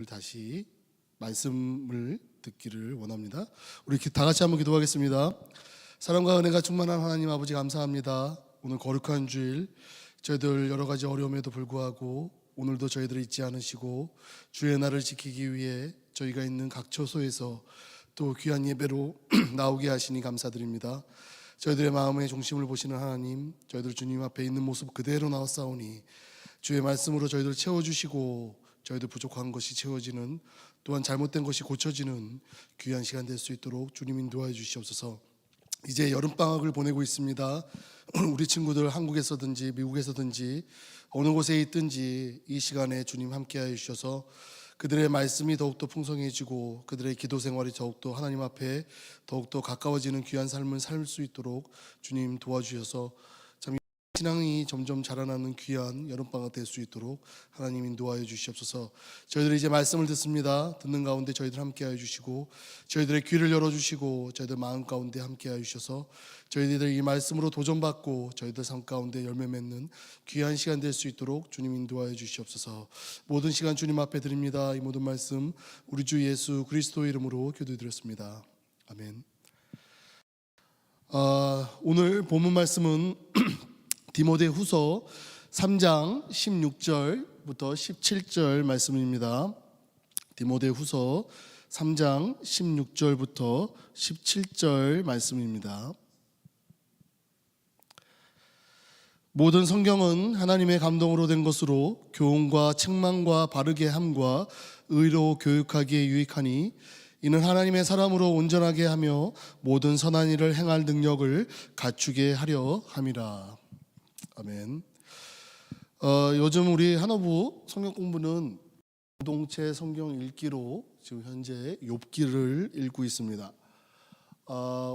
다시 말씀을 듣기를 원합니다. 우리 다 같이 한번 기도하겠습니다. 사랑과 은혜가 충만한 하나님 아버지 감사합니다. 오늘 거룩한 주일 저희들 여러 가지 어려움에도 불구하고 오늘도 저희들을 잊지 않으시고 주의 날을 지키기 위해 저희가 있는 각 처소에서 또 귀한 예배로 나오게 하시니 감사드립니다. 저희들의 마음의 중심을 보시는 하나님, 저희들 주님 앞에 있는 모습 그대로 나왔사오니 주의 말씀으로 저희들 채워주시고 저희들 부족한 것이 채워지는, 또한 잘못된 것이 고쳐지는 귀한 시간 될 수 있도록 주님 인도하여 주시옵소서. 이제 여름방학을 보내고 있습니다. 우리 친구들 한국에서든지 미국에서든지 어느 곳에 있든지 이 시간에 주님 함께하여 주셔서 그들의 말씀이 더욱더 풍성해지고 그들의 기도 생활이 더욱더 하나님 앞에 더욱더 가까워지는 귀한 삶을 살 수 있도록 주님 도와주셔서 참 신앙이 점점 자라나는 귀한 여름방학 될 수 있도록 하나님 인도하여 주시옵소서. 저희들이 이제 말씀을 듣습니다. 듣는 가운데 저희들 함께하여 주시고 저희들의 귀를 열어주시고 저희들 마음 가운데 함께하여 주셔서 저희들 이 말씀으로 도전받고 저희들 삶 가운데 열매 맺는 귀한 시간 될 수 있도록 주님 인도하여 주시옵소서. 모든 시간 주님 앞에 드립니다. 이 모든 말씀 우리 주 예수 그리스도의 이름으로 기도드렸습니다. 아멘. 오늘 본문 말씀은 디모데후서 3장 16절부터 17절 말씀입니다. 디모데후서 3장 16절부터 17절 말씀입니다. 모든 성경은 하나님의 감동으로 된 것으로 교훈과 책망과 바르게 함과 의로 교육하기에 유익하니 이는 하나님의 사람으로 온전하게 하며 모든 선한 일을 행할 능력을 갖추게 하려 함이라. 아멘. 요즘 우리 한어부 성경 공부는 공동체 성경 읽기로 지금 현재 욥기를 읽고 있습니다.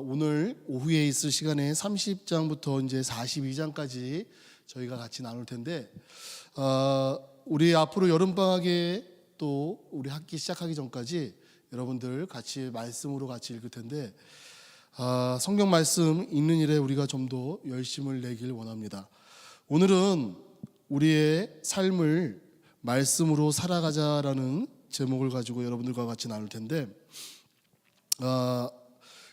오늘 오후에 있을 시간에 30장부터 이제 42장까지 저희가 같이 나눌 텐데, 우리 앞으로 여름방학에 또 우리 학기 시작하기 전까지 여러분들 같이 말씀으로 같이 읽을 텐데, 성경 말씀 읽는 일에 우리가 좀 더 열심을 내길 원합니다. 오늘은 우리의 삶을 말씀으로 살아가자라는 제목을 가지고 여러분들과 같이 나눌 텐데,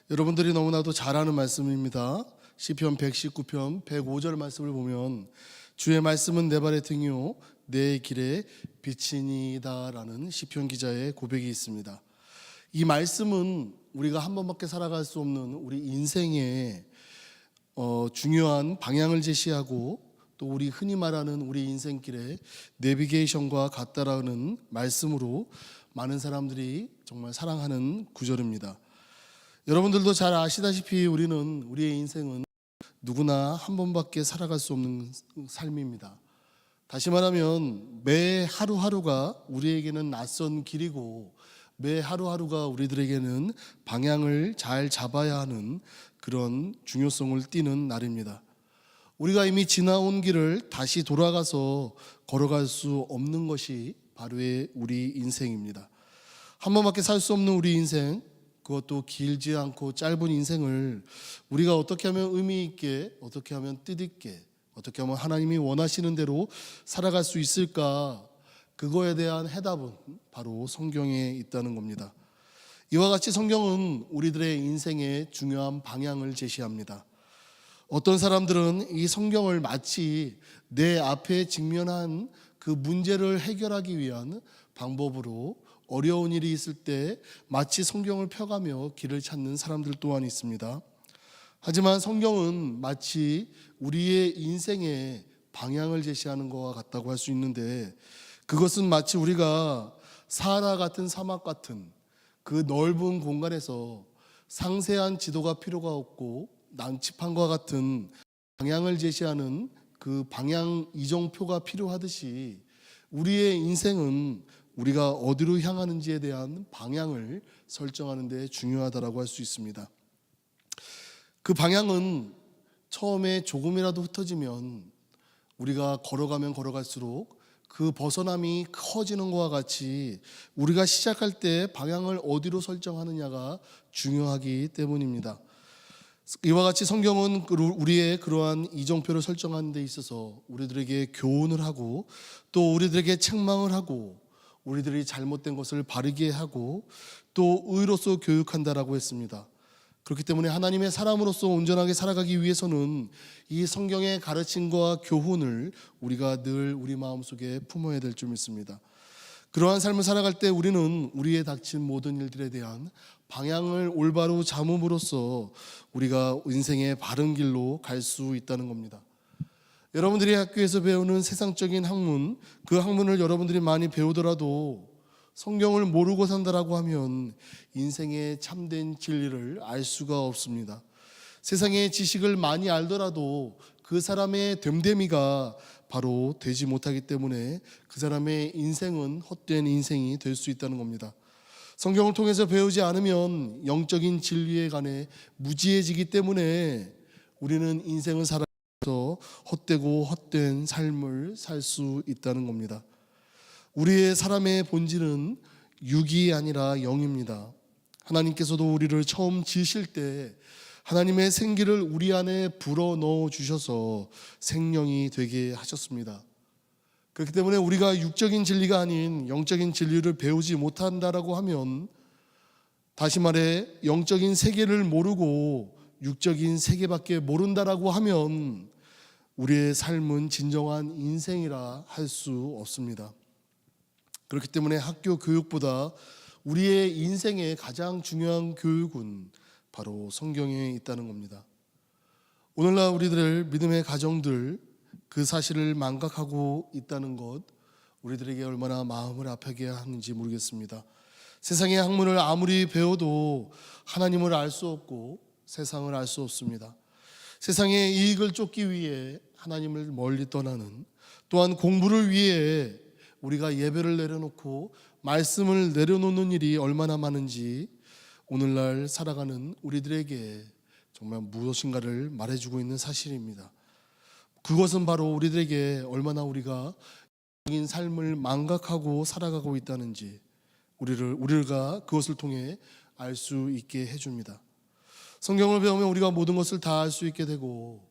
여러분들이 너무나도 잘 아는 말씀입니다. 시편 119편 105절 말씀을 보면 주의 말씀은 내 발의 등이요 내 길의 빛이니이다 라는 시편 기자의 고백이 있습니다. 이 말씀은 우리가 한 번밖에 살아갈 수 없는 우리 인생의 중요한 방향을 제시하고 또 우리 흔히 말하는 우리 인생길의 내비게이션과 같다라는 말씀으로 많은 사람들이 정말 사랑하는 구절입니다. 여러분들도 잘 아시다시피 우리의 인생은 누구나 한 번밖에 살아갈 수 없는 삶입니다. 다시 말하면 매 하루하루가 우리에게는 낯선 길이고 매 하루하루가 우리들에게는 방향을 잘 잡아야 하는 그런 중요성을 띠는 날입니다. 우리가 이미 지나온 길을 다시 돌아가서 걸어갈 수 없는 것이 바로 우리 인생입니다. 한 번밖에 살 수 없는 우리 인생, 그것도 길지 않고 짧은 인생을 우리가 어떻게 하면 의미 있게, 어떻게 하면 뜻있게, 어떻게 하면 하나님이 원하시는 대로 살아갈 수 있을까? 그거에 대한 해답은 바로 성경에 있다는 겁니다. 이와 같이 성경은 우리들의 인생의 중요한 방향을 제시합니다. 어떤 사람들은 이 성경을 마치 내 앞에 직면한 그 문제를 해결하기 위한 방법으로 어려운 일이 있을 때 마치 성경을 펴가며 길을 찾는 사람들 또한 있습니다. 하지만 성경은 마치 우리의 인생의 방향을 제시하는 것과 같다고 할 수 있는데, 그것은 마치 우리가 사하라 같은 사막 같은 그 넓은 공간에서 상세한 지도가 필요가 없고 난치판과 같은 방향을 제시하는 그 방향 이정표가 필요하듯이 우리의 인생은 우리가 어디로 향하는지에 대한 방향을 설정하는 데 중요하다고 할 수 있습니다. 그 방향은 처음에 조금이라도 흩어지면 우리가 걸어가면 걸어갈수록 그 벗어남이 커지는 것과 같이 우리가 시작할 때 방향을 어디로 설정하느냐가 중요하기 때문입니다. 이와 같이 성경은 우리의 그러한 이정표를 설정하는 데 있어서 우리들에게 교훈을 하고 또 우리들에게 책망을 하고 우리들이 잘못된 것을 바르게 하고 또 의로서 교육한다라고 했습니다. 그렇기 때문에 하나님의 사람으로서 온전하게 살아가기 위해서는 이 성경의 가르침과 교훈을 우리가 늘 우리 마음속에 품어야 될 줄 믿습니다. 그러한 삶을 살아갈 때 우리는 우리의 닥친 모든 일들에 대한 방향을 올바로 잡음으로써 우리가 인생의 바른 길로 갈 수 있다는 겁니다. 여러분들이 학교에서 배우는 세상적인 학문, 그 학문을 여러분들이 많이 배우더라도 성경을 모르고 산다라고 하면 인생의 참된 진리를 알 수가 없습니다. 세상의 지식을 많이 알더라도 그 사람의 됨됨이가 바로 되지 못하기 때문에 그 사람의 인생은 헛된 인생이 될 수 있다는 겁니다. 성경을 통해서 배우지 않으면 영적인 진리에 관해 무지해지기 때문에 우리는 인생을 살아가면서 헛되고 헛된 삶을 살 수 있다는 겁니다. 우리의 사람의 본질은 육이 아니라 영입니다. 하나님께서도 우리를 처음 지으실 때 하나님의 생기를 우리 안에 불어넣어 주셔서 생명이 되게 하셨습니다. 그렇기 때문에 우리가 육적인 진리가 아닌 영적인 진리를 배우지 못한다라고 하면, 다시 말해 영적인 세계를 모르고 육적인 세계밖에 모른다라고 하면 우리의 삶은 진정한 인생이라 할 수 없습니다. 그렇기 때문에 학교 교육보다 우리의 인생의 가장 중요한 교육은 바로 성경에 있다는 겁니다. 오늘날 우리들 믿음의 가정들 그 사실을 망각하고 있다는 것, 우리들에게 얼마나 마음을 아프게 하는지 모르겠습니다. 세상의 학문을 아무리 배워도 하나님을 알 수 없고 세상을 알 수 없습니다. 세상의 이익을 쫓기 위해 하나님을 멀리 떠나는, 또한 공부를 위해 우리가 예배를 내려놓고 말씀을 내려놓는 일이 얼마나 많은지 오늘날 살아가는 우리들에게 정말 무엇인가를 말해주고 있는 사실입니다. 그것은 바로 우리들에게 얼마나 우리가 영적인 삶을 망각하고 살아가고 있다는지 우리가 그것을 통해 알 수 있게 해줍니다. 성경을 배우면 우리가 모든 것을 다 알 수 있게 되고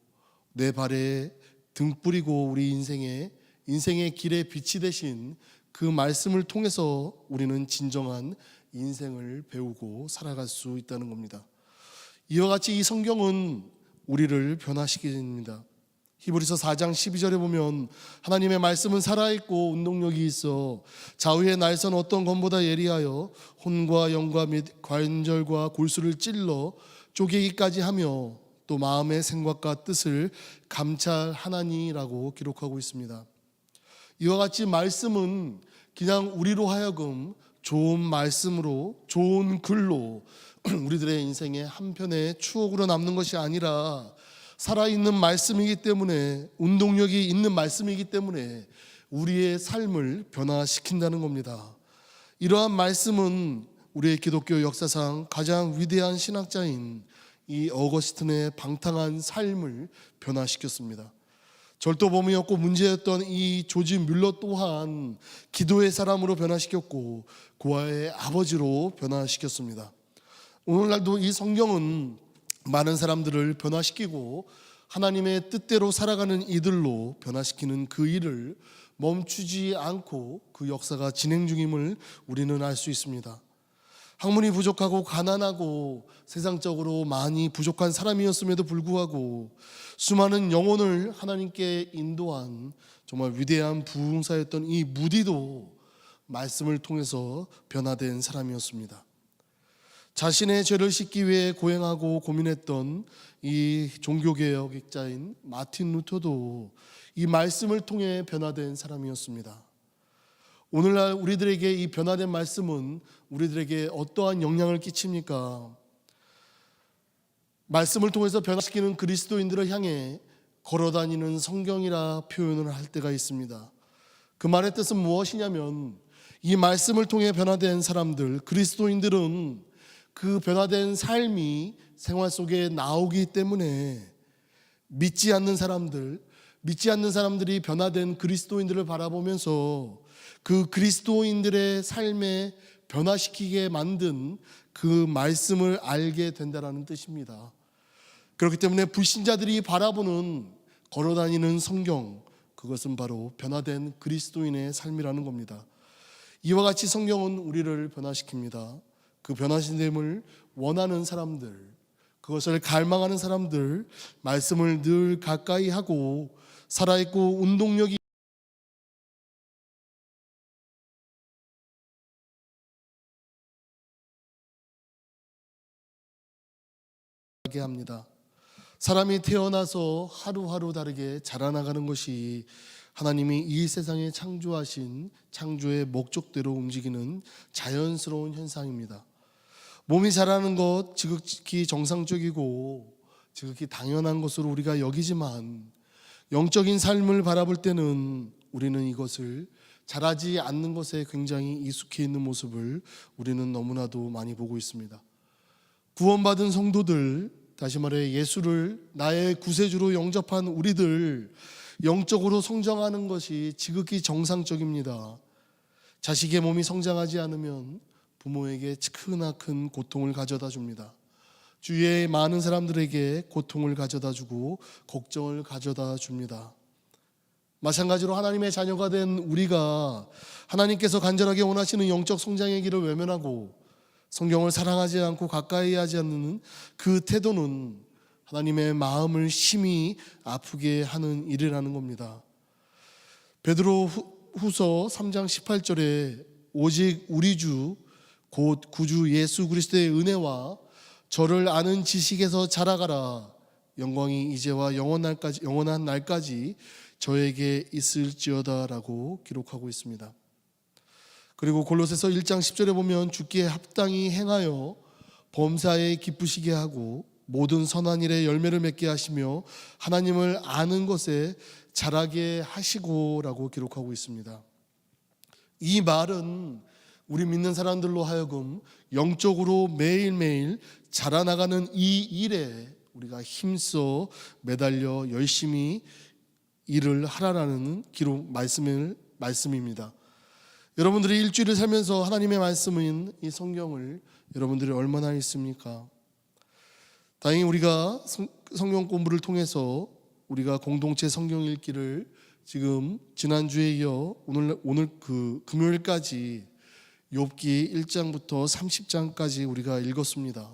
내 발에 등불이고 우리 인생의 길의 빛이 되신 그 말씀을 통해서 우리는 진정한 인생을 배우고 살아갈 수 있다는 겁니다. 이와 같이 이 성경은 우리를 변화시킵니다. 히브리서 4장 12절에 보면 하나님의 말씀은 살아있고 운동력이 있어 좌우의 날선 어떤 검보다 예리하여 혼과 영과 및 관절과 골수를 찔러 쪼개기까지 하며 또 마음의 생각과 뜻을 감찰하나니라고 기록하고 있습니다. 이와 같이 말씀은 그냥 우리로 하여금 좋은 말씀으로, 좋은 글로 우리들의 인생의 한편의 추억으로 남는 것이 아니라 살아있는 말씀이기 때문에, 운동력이 있는 말씀이기 때문에 우리의 삶을 변화시킨다는 겁니다. 이러한 말씀은 우리의 기독교 역사상 가장 위대한 신학자인 이 어거스틴의 방탕한 삶을 변화시켰습니다. 절도범이었고 문제였던 이 조지 뮬러 또한 기도의 사람으로 변화시켰고 고아의 아버지로 변화시켰습니다. 오늘날도 이 성경은 많은 사람들을 변화시키고 하나님의 뜻대로 살아가는 이들로 변화시키는 그 일을 멈추지 않고 그 역사가 진행 중임을 우리는 알 수 있습니다. 학문이 부족하고 가난하고 세상적으로 많이 부족한 사람이었음에도 불구하고 수많은 영혼을 하나님께 인도한 정말 위대한 부흥사였던 이 무디도 말씀을 통해서 변화된 사람이었습니다. 자신의 죄를 씻기 위해 고행하고 고민했던 이 종교개혁자인 마틴 루터도 이 말씀을 통해 변화된 사람이었습니다. 오늘날 우리들에게 이 변화된 말씀은 우리들에게 어떠한 영향을 끼칩니까? 말씀을 통해서 변화시키는 그리스도인들을 향해 걸어다니는 성경이라 표현을 할 때가 있습니다. 그 말의 뜻은 무엇이냐면 이 말씀을 통해 변화된 사람들, 그리스도인들은 그 변화된 삶이 생활 속에 나오기 때문에 믿지 않는 사람들이 변화된 그리스도인들을 바라보면서 그 그리스도인들의 삶에 변화시키게 만든 그 말씀을 알게 된다는 뜻입니다. 그렇기 때문에 불신자들이 바라보는 걸어다니는 성경, 그것은 바로 변화된 그리스도인의 삶이라는 겁니다. 이와 같이 성경은 우리를 변화시킵니다. 그 변화신됨을 원하는 사람들, 그것을 갈망하는 사람들, 말씀을 늘 가까이 하고 살아있고 운동력이 하게 합니다. 사람이 태어나서 하루하루 다르게 자라나가는 것이 하나님이 이 세상에 창조하신 창조의 목적대로 움직이는 자연스러운 현상입니다. 몸이 자라는 것 지극히 정상적이고 지극히 당연한 것으로 우리가 여기지만 영적인 삶을 바라볼 때는 우리는 이것을 자라지 않는 것에 굉장히 익숙해 있는 모습을 우리는 너무나도 많이 보고 있습니다. 구원받은 성도들, 다시 말해 예수를 나의 구세주로 영접한 우리들, 영적으로 성장하는 것이 지극히 정상적입니다. 자식의 몸이 성장하지 않으면 부모에게 크나큰 고통을 가져다 줍니다. 주위의 많은 사람들에게 고통을 가져다 주고 걱정을 가져다 줍니다. 마찬가지로 하나님의 자녀가 된 우리가 하나님께서 간절하게 원하시는 영적 성장의 길을 외면하고 성경을 사랑하지 않고 가까이 하지 않는 그 태도는 하나님의 마음을 심히 아프게 하는 일이라는 겁니다. 베드로 후서 3장 18절에 오직 우리 주 곧 구주 예수 그리스도의 은혜와 저를 아는 지식에서 자라가라. 영광이 이제와 영원한 날까지 저에게 있을지어다라고 기록하고 있습니다. 그리고 골로새서 1장 10절에 보면 주께 합당히 행하여 범사에 기쁘시게 하고 모든 선한 일에 열매를 맺게 하시며 하나님을 아는 것에 자라게 하시고라고 기록하고 있습니다. 이 말은 우리 믿는 사람들로 하여금 영적으로 매일매일 자라나가는 이 일에 우리가 힘써 매달려 열심히 일을 하라라는 기록 말씀입니다. 여러분들이 일주일을 살면서 하나님의 말씀인 이 성경을 여러분들이 얼마나 읽습니까? 다행히 우리가 성경 공부를 통해서 우리가 공동체 성경 읽기를 지금 지난주에 이어 오늘 그 금요일까지 욥기 1장부터 30장까지 우리가 읽었습니다.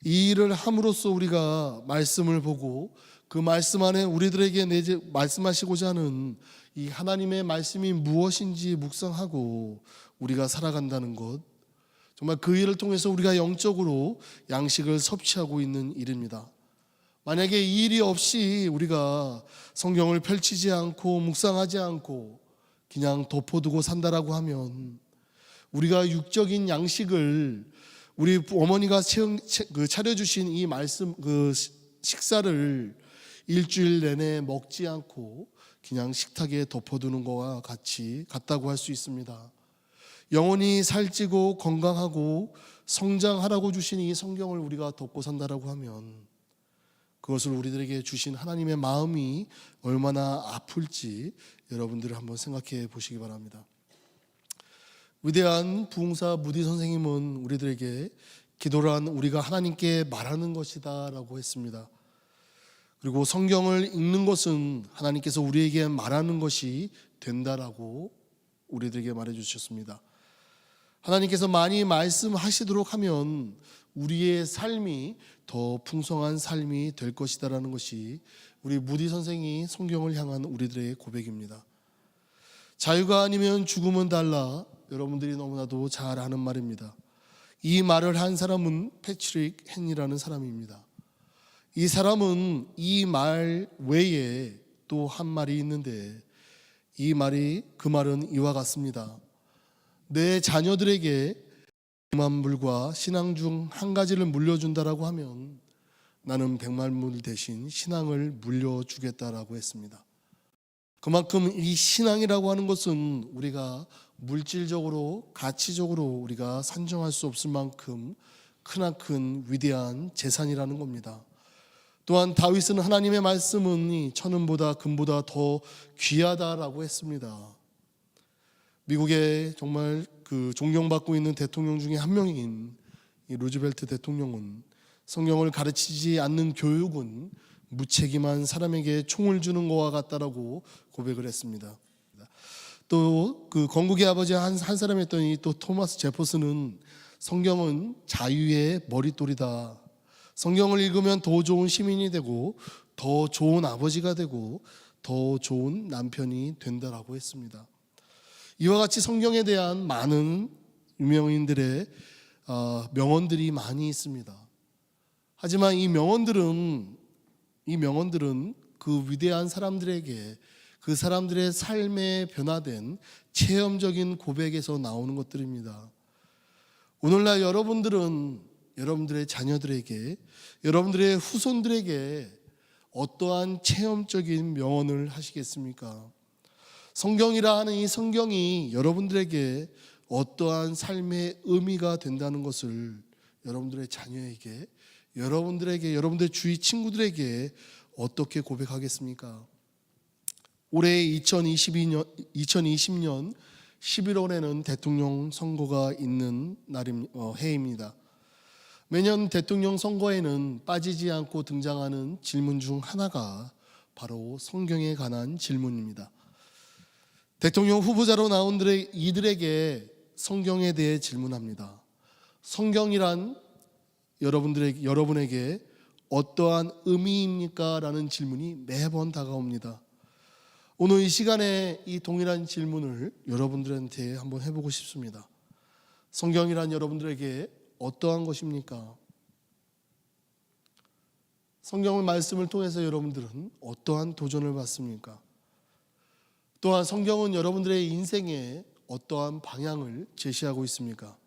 이 일을 함으로써 우리가 말씀을 보고 그 말씀 안에 우리들에게 말씀하시고자 하는 이 하나님의 말씀이 무엇인지 묵상하고 우리가 살아간다는 것, 정말 그 일을 통해서 우리가 영적으로 양식을 섭취하고 있는 일입니다. 만약에 이 일이 없이 우리가 성경을 펼치지 않고 묵상하지 않고 그냥 덮어두고 산다라고 하면 우리가 육적인 양식을 우리 어머니가 차려주신 이 말씀 식사를 일주일 내내 먹지 않고 그냥 식탁에 덮어두는 것과 같다고 할 수 있습니다. 영혼이 살찌고 건강하고 성장하라고 주신 이 성경을 우리가 덮고 산다라고 하면 그것을 우리들에게 주신 하나님의 마음이 얼마나 아플지 여러분들 한번 생각해 보시기 바랍니다. 위대한 부흥사 무디 선생님은 우리들에게 기도란 우리가 하나님께 말하는 것이다 라고 했습니다. 그리고 성경을 읽는 것은 하나님께서 우리에게 말하는 것이 된다라고 우리들에게 말해 주셨습니다. 하나님께서 많이 말씀하시도록 하면 우리의 삶이 더 풍성한 삶이 될 것이다라는 것이 우리 무디 선생이 성경을 향한 우리들의 고백입니다. 자유가 아니면 죽음은 달라. 여러분들이 너무나도 잘 아는 말입니다. 이 말을 한 사람은 패트릭 헨리라는 사람입니다. 이 사람은 이 말 외에 또 한 말이 있는데 그 말은 이와 같습니다. 내 자녀들에게 100만 불과 신앙 중 한 가지를 물려준다라고 하면 나는 100만 불 대신 신앙을 물려주겠다라고 했습니다. 그만큼 이 신앙이라고 하는 것은 우리가 물질적으로 가치적으로 우리가 산정할 수 없을 만큼 크나큰 위대한 재산이라는 겁니다. 또한 다윗은 하나님의 말씀은 천은보다 금보다 더 귀하다라고 했습니다. 미국의 정말 그 존경받고 있는 대통령 중에 한 명인 이 루즈벨트 대통령은 성경을 가르치지 않는 교육은 무책임한 사람에게 총을 주는 것과 같다라고 고백을 했습니다. 또 그 건국의 아버지 한 사람이었더니 또 토마스 제퍼슨은 성경은 자유의 머릿돌이다. 성경을 읽으면 더 좋은 시민이 되고 더 좋은 아버지가 되고 더 좋은 남편이 된다라고 했습니다. 이와 같이 성경에 대한 많은 유명인들의 명언들이 많이 있습니다. 하지만 이 명언들은 그 위대한 사람들에게 그 사람들의 삶에 변화된 체험적인 고백에서 나오는 것들입니다. 오늘날 여러분들은 여러분들의 자녀들에게, 여러분들의 후손들에게 어떠한 체험적인 명언을 하시겠습니까? 성경이라 하는 이 성경이 여러분들에게 어떠한 삶의 의미가 된다는 것을 여러분들의 자녀에게, 여러분들의 주위 친구들에게 어떻게 고백하겠습니까? 올해 2020년 11월에는 대통령 선거가 있는 해입니다. 매년 대통령 선거에는 빠지지 않고 등장하는 질문 중 하나가 바로 성경에 관한 질문입니다. 대통령 후보자로 나온 이들에게 성경에 대해 질문합니다. 성경이란 여러분에게 어떠한 의미입니까? 라는 질문이 매번 다가옵니다. 오늘 이 시간에 이 동일한 질문을 여러분들한테 한번 해보고 싶습니다. 성경이란 여러분들에게 어떠한 것입니까? 성경의 말씀을 통해서 여러분들은 어떠한 도전을 받습니까? 또한 성경은 여러분들의 인생에 어떠한 방향을 제시하고 있습니까?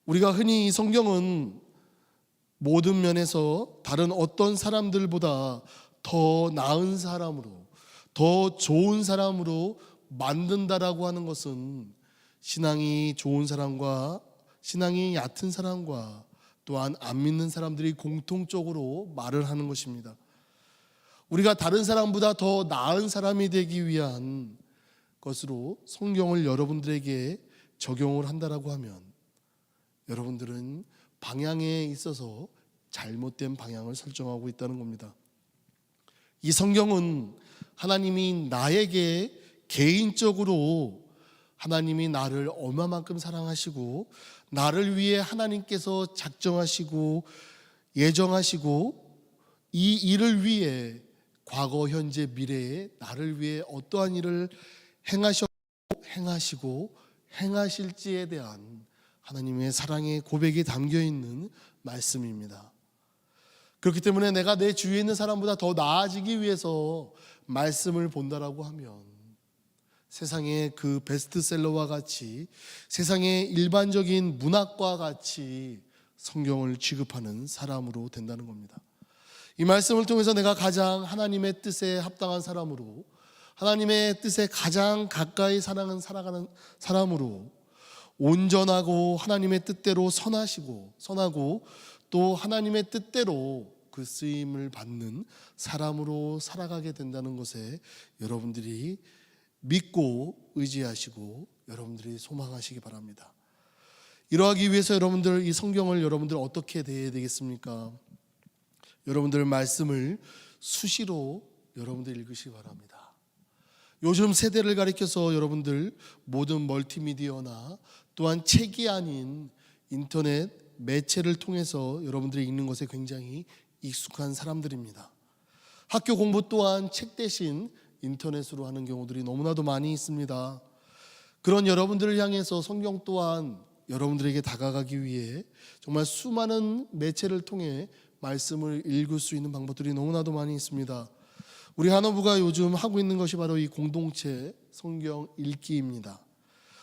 우리가 흔히 이 성경은 모든 면에서 다른 어떤 사람들보다 더 나은 사람으로, 더 좋은 사람으로 만든다라고 하는 것은 신앙이 좋은 사람과 신앙이 얕은 사람과 또한 안 믿는 사람들이 공통적으로 말을 하는 것입니다. 우리가 다른 사람보다 더 나은 사람이 되기 위한 것으로 성경을 여러분들에게 적용을 한다라고 하면 여러분들은 방향에 있어서 잘못된 방향을 설정하고 있다는 겁니다. 이 성경은 하나님이 나에게 개인적으로 하나님이 나를 얼마만큼 사랑하시고 나를 위해 하나님께서 작정하시고 예정하시고 이 일을 위해 과거, 현재, 미래에 나를 위해 어떠한 일을 행하시고 행하실지에 대한 하나님의 사랑의 고백이 담겨 있는 말씀입니다. 그렇기 때문에 내가 내 주위에 있는 사람보다 더 나아지기 위해서 말씀을 본다라고 하면 세상의 그 베스트셀러와 같이 세상의 일반적인 문학과 같이 성경을 취급하는 사람으로 된다는 겁니다. 이 말씀을 통해서 내가 가장 하나님의 뜻에 합당한 사람으로, 하나님의 뜻에 가장 가까이 살아가는 사람으로, 온전하고 하나님의 뜻대로 선하고 또 하나님의 뜻대로 그 쓰임을 받는 사람으로 살아가게 된다는 것에 여러분들이 믿고 의지하시고 여러분들이 소망하시기 바랍니다. 이러하기 위해서 여러분들 이 성경을 여러분들 어떻게 대해야 되겠습니까? 여러분들 말씀을 수시로 여러분들 읽으시기 바랍니다. 요즘 세대를 가리켜서 여러분들 모든 멀티미디어나 또한 책이 아닌 인터넷 매체를 통해서 여러분들이 읽는 것에 굉장히 익숙한 사람들입니다. 학교 공부 또한 책 대신 인터넷으로 하는 경우들이 너무나도 많이 있습니다. 그런 여러분들을 향해서 성경 또한 여러분들에게 다가가기 위해 정말 수많은 매체를 통해 말씀을 읽을 수 있는 방법들이 너무나도 많이 있습니다. 우리 한어부가 요즘 하고 있는 것이 바로 이 공동체 성경 읽기입니다.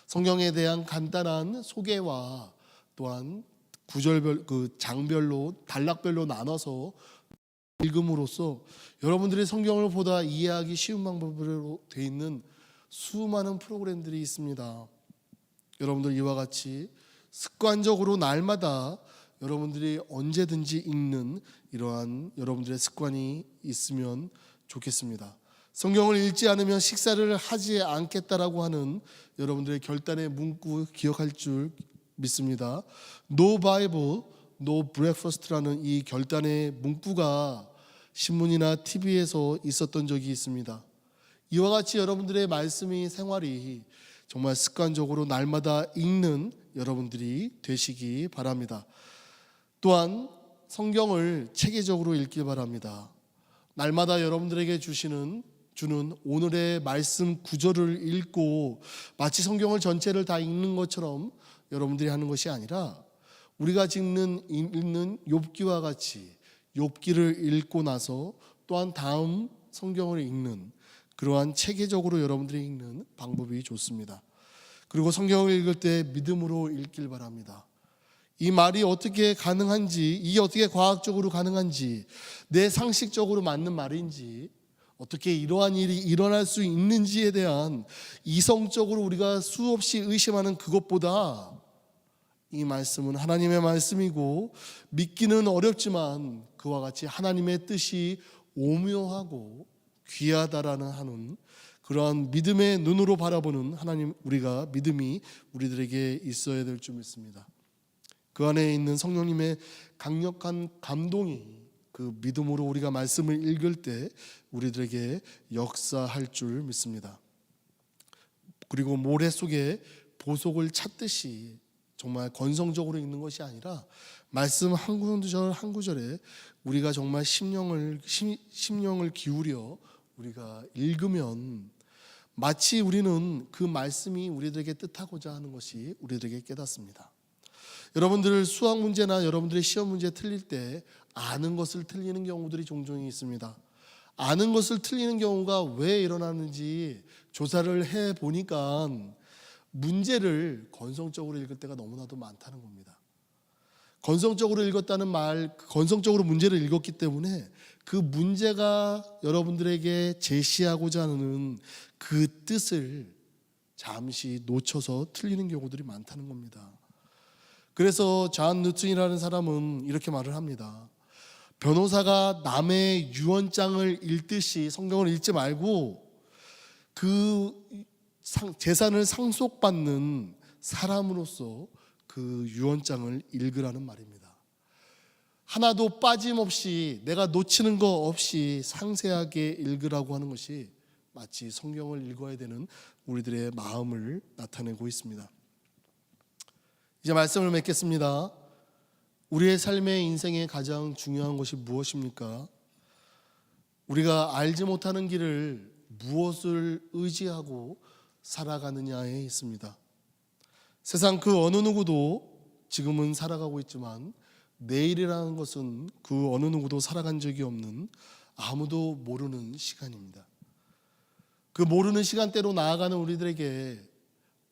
성경에 대한 간단한 소개와 또한 구절별 장별로 단락별로 나눠서 읽음으로써 여러분들이 성경을 보다 이해하기 쉬운 방법으로 되어 있는 수많은 프로그램들이 있습니다. 여러분들 이와 같이 습관적으로 날마다 여러분들이 언제든지 읽는 이러한 여러분들의 습관이 있으면 좋겠습니다. 성경을 읽지 않으면 식사를 하지 않겠다라고 하는 여러분들의 결단의 문구 기억할 줄 믿습니다. No Bible, No Breakfast라는 이 결단의 문구가 신문이나 TV에서 있었던 적이 있습니다. 이와 같이 여러분들의 말씀이 생활이 정말 습관적으로 날마다 읽는 여러분들이 되시기 바랍니다. 또한 성경을 체계적으로 읽길 바랍니다. 날마다 여러분들에게 주는 오늘의 말씀 구절을 읽고 마치 성경을 전체를 다 읽는 것처럼 여러분들이 하는 것이 아니라 우리가 읽는 욥기와 같이 욥기를 읽고 나서 또한 다음 성경을 읽는 그러한 체계적으로 여러분들이 읽는 방법이 좋습니다. 그리고 성경을 읽을 때 믿음으로 읽길 바랍니다. 이 말이 어떻게 가능한지, 이게 어떻게 과학적으로 가능한지, 내 상식적으로 맞는 말인지, 어떻게 이러한 일이 일어날 수 있는지에 대한 이성적으로 우리가 수없이 의심하는 그것보다 이 말씀은 하나님의 말씀이고 믿기는 어렵지만 그와 같이 하나님의 뜻이 오묘하고 귀하다라는 하는 그러한 믿음의 눈으로 바라보는 하나님, 우리가 믿음이 우리들에게 있어야 될 줄 믿습니다. 그 안에 있는 성령님의 강력한 감동이 그 믿음으로 우리가 말씀을 읽을 때 우리들에게 역사할 줄 믿습니다. 그리고 모래 속에 보석을 찾듯이 정말 건성적으로 읽는 것이 아니라 말씀 한 구절 한 구절에 우리가 정말 심령을 기울여 우리가 읽으면 마치 우리는 그 말씀이 우리들에게 뜻하고자 하는 것이 우리들에게 깨닫습니다. 여러분들 수학 문제나 여러분들의 시험 문제 틀릴 때 아는 것을 틀리는 경우들이 종종 있습니다. 아는 것을 틀리는 경우가 왜 일어나는지 조사를 해보니까 문제를 건성적으로 읽을 때가 너무나도 많다는 겁니다. 건성적으로 읽었다는 말, 건성적으로 문제를 읽었기 때문에 그 문제가 여러분들에게 제시하고자 하는 그 뜻을 잠시 놓쳐서 틀리는 경우들이 많다는 겁니다. 그래서 존 뉴턴이라는 사람은 이렇게 말을 합니다. 변호사가 남의 유언장을 읽듯이 성경을 읽지 말고 그 재산을 상속받는 사람으로서 그 유언장을 읽으라는 말입니다. 하나도 빠짐없이 내가 놓치는 거 없이 상세하게 읽으라고 하는 것이 마치 성경을 읽어야 되는 우리들의 마음을 나타내고 있습니다. 이제 말씀을 맺겠습니다. 우리의 삶의 인생의 가장 중요한 것이 무엇입니까? 우리가 알지 못하는 길을 무엇을 의지하고 살아가느냐에 있습니다. 세상 그 어느 누구도 지금은 살아가고 있지만 내일이라는 것은 그 어느 누구도 살아간 적이 없는 아무도 모르는 시간입니다. 그 모르는 시간대로 나아가는 우리들에게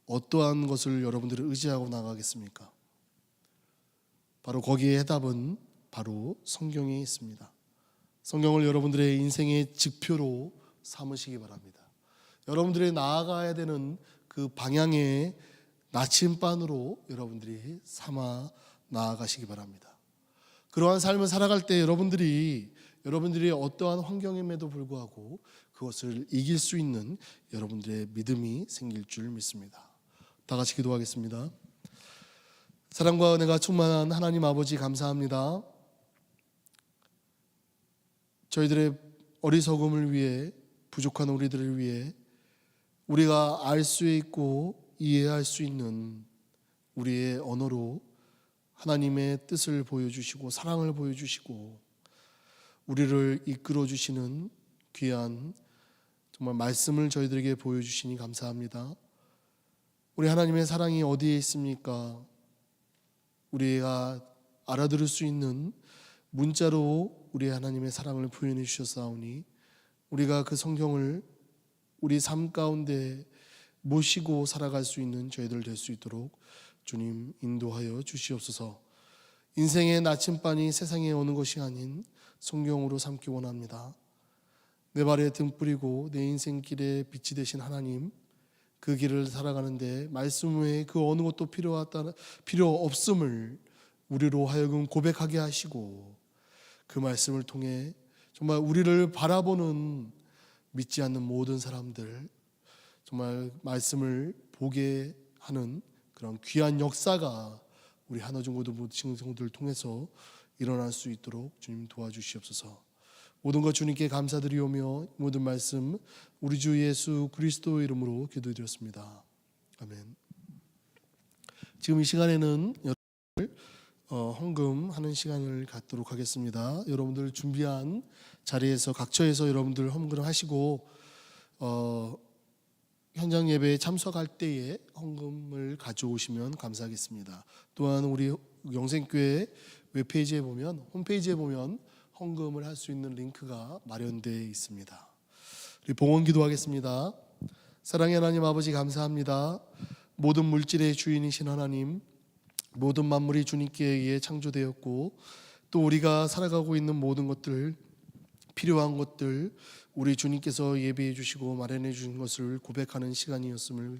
어떠한 것을 여러분들이 의지하고 나가겠습니까? 바로 거기에 해답은 바로 성경에 있습니다. 성경을 여러분들의 인생의 지표로 삼으시기 바랍니다. 여러분들이 나아가야 되는 그 방향의 나침반으로 여러분들이 삼아 나아가시기 바랍니다. 그러한 삶을 살아갈 때 여러분들이 어떠한 환경임에도 불구하고 그것을 이길 수 있는 여러분들의 믿음이 생길 줄 믿습니다. 다 같이 기도하겠습니다. 사랑과 은혜가 충만한 하나님 아버지 감사합니다. 저희들의 어리석음을 위해, 부족한 우리들을 위해 우리가 알 수 있고 이해할 수 있는 우리의 언어로 하나님의 뜻을 보여주시고 사랑을 보여주시고 우리를 이끌어 주시는 귀한 정말 말씀을 저희들에게 보여주시니 감사합니다. 우리 하나님의 사랑이 어디에 있습니까? 우리가 알아들을 수 있는 문자로 우리 하나님의 사랑을 표현해 주셨사오니 우리가 그 성경을 우리 삶 가운데 모시고 살아갈 수 있는 저희들 될 수 있도록 주님 인도하여 주시옵소서. 인생의 나침반이 세상에 오는 것이 아닌 성경으로 삼기 원합니다. 내 발에 등 뿌리고 내 인생길에 빛이 되신 하나님, 그 길을 살아가는데 말씀 외에 그 어느 것도 필요 없음을 우리로 하여금 고백하게 하시고 그 말씀을 통해 정말 우리를 바라보는 믿지 않는 모든 사람들 정말 말씀을 보게 하는 그런 귀한 역사가 우리 하나중고등부 친구들을 통해서 일어날 수 있도록 주님 도와주시옵소서. 모든 것 주님께 감사드리오며 모든 말씀 우리 주 예수 그리스도의 이름으로 기도드렸습니다. 아멘. 지금 이 시간에는 여러분들 헌금하는 시간을 갖도록 하겠습니다. 여러분들 준비한 자리에서 각처에서 여러분들 헌금하시고 현장 예배에 참석할 때에 헌금을 가져오시면 감사하겠습니다. 또한 우리 영생교회 웹페이지에 보면 홈페이지에 보면 헌금을 할 수 있는 링크가 마련되어 있습니다. 우리 봉헌 기도하겠습니다. 사랑의 하나님 아버지 감사합니다. 모든 물질의 주인이신 하나님, 모든 만물이 주님께 의해 창조되었고 또 우리가 살아가고 있는 모든 것들, 필요한 것들 우리 주님께서 예비해 주시고 마련해 주신 것을 고백하는 시간이었음을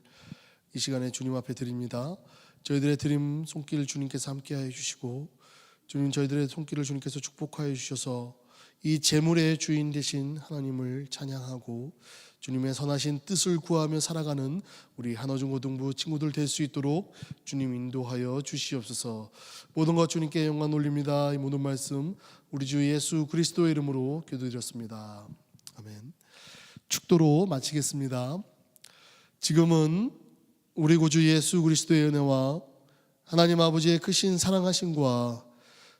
이 시간에 주님 앞에 드립니다. 저희들의 드림 손길 주님께서 함께하여 주시고 주님 저희들의 손길을 주님께서 축복하여 주셔서 이 재물의 주인 되신 하나님을 찬양하고 주님의 선하신 뜻을 구하며 살아가는 우리 한어중고등부 친구들 될 수 있도록 주님 인도하여 주시옵소서. 모든 것 주님께 영광 올립니다. 이 모든 말씀 우리 주 예수 그리스도의 이름으로 기도드렸습니다. 아멘. 축도로 마치겠습니다. 지금은 우리 구주 예수 그리스도의 은혜와 하나님 아버지의 크신 사랑하심과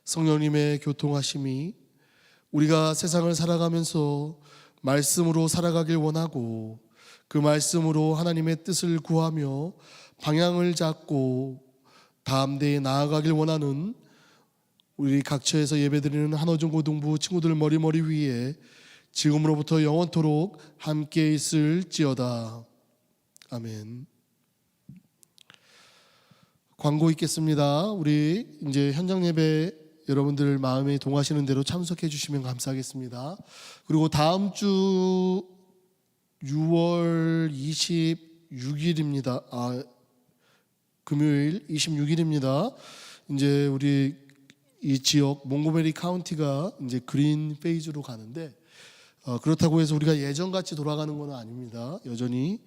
성령님의 교통하심이 우리가 세상을 살아가면서 말씀으로 살아가길 원하고 그 말씀으로 하나님의 뜻을 구하며 방향을 잡고 다음 대에 나아가길 원하는 우리 각처에서 예배드리는 한어중고등부 친구들 머리 위에 지금으로부터 영원토록 함께 있을지어다. 아멘. 광고 있겠습니다. 우리 이제 현장 예배 여러분들 마음에 동하시는 대로 참석해 주시면 감사하겠습니다. 그리고 다음 주 6월 26일입니다. 금요일 26일입니다. 이제 우리 이 지역 몽고메리 카운티가 이제 그린 페이즈로 가는데 그렇다고 해서 우리가 예전같이 돌아가는 건 아닙니다. 여전히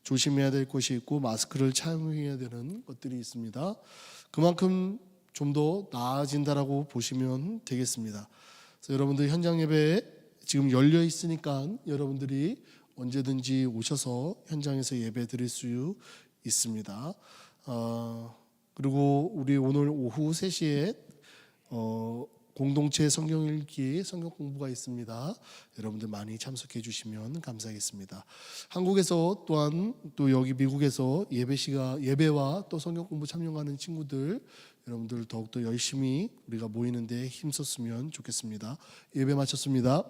조심해야 될 것이 있고 마스크를 착용해야 되는 것들이 있습니다. 그만큼 좀 더 나아진다라고 보시면 되겠습니다. 그래서 여러분들 현장 예배 지금 열려 있으니까 여러분들이 언제든지 오셔서 현장에서 예배 드릴 수 있습니다. 그리고 우리 오늘 오후 3시에 공동체 성경 읽기 성경 공부가 있습니다. 여러분들 많이 참석해 주시면 감사하겠습니다. 한국에서 또한 또 여기 미국에서 예배와 또 성경 공부 참여하는 친구들 여러분들 더욱더 열심히 우리가 모이는데 힘썼으면 좋겠습니다. 예배 마쳤습니다.